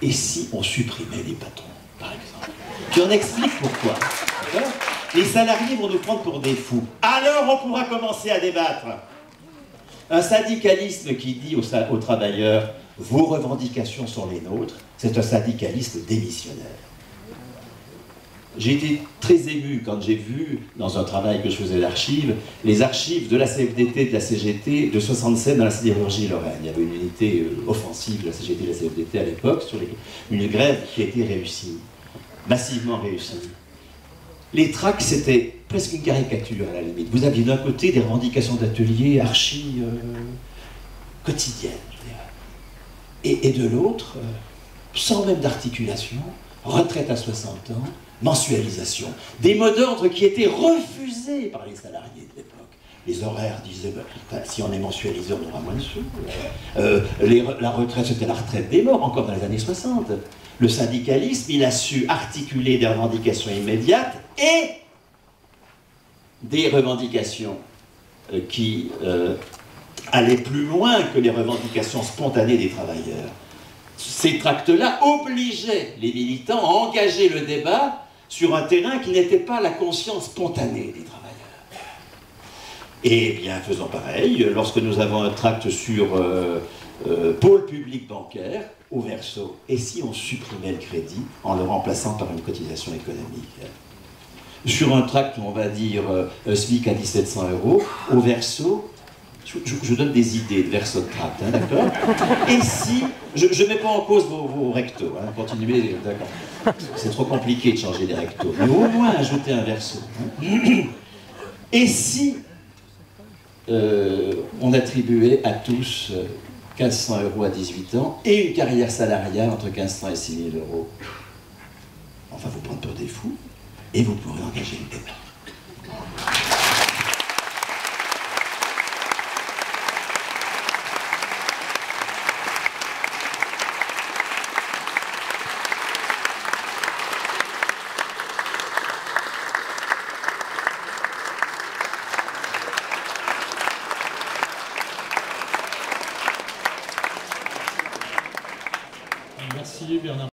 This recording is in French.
Et si on supprimait les patrons, par exemple? Puis on explique pourquoi. Les salariés vont nous prendre pour des fous. Alors on pourra commencer à débattre. Un syndicaliste qui dit aux travailleurs « vos revendications sont les nôtres », c'est un syndicaliste démissionnaire. J'ai été très ému quand j'ai vu, dans un travail que je faisais d'archives, les archives de la CFDT, de la CGT de 67 dans la sidérurgie lorraine. Il y avait une unité offensive de la CGT et de la CFDT à l'époque, sur une grève qui a été réussie, massivement réussie. Les tracts, c'était presque une caricature à la limite. Vous aviez d'un côté des revendications d'ateliers archi quotidiennes, et de l'autre, sans même d'articulation, retraite à 60 ans, mensualisation. Des mots d'ordre qui étaient refusés par les salariés de l'époque. Les horaires disaient, si on est mensualisé, on aura moins de sous. La retraite, c'était la retraite des morts, encore dans les années 60. Le syndicalisme, il a su articuler des revendications immédiates et des revendications qui allaient plus loin que les revendications spontanées des travailleurs. Ces tracts-là obligeaient les militants à engager le débat sur un terrain qui n'était pas la conscience spontanée des travailleurs. Et bien, faisons pareil, lorsque nous avons un tract sur pôle public bancaire, au verso, et si on supprimait le crédit en le remplaçant par une cotisation économique? Sur un tract où on va dire SMIC à 1700 €, au verso, je donne des idées de verso de tract, hein, d'accord? Et si, je ne mets pas en cause vos rectos, hein, continuez, d'accord. C'est trop compliqué de changer les rectos, mais au moins ajouter un verso. Hein. Et si on attribuait à tous 1500 € à 18 ans et une carrière salariale entre 1500 et 6000 €? On va vous prendre pour des fous et vous pourrez engager le débat. Merci Bernard.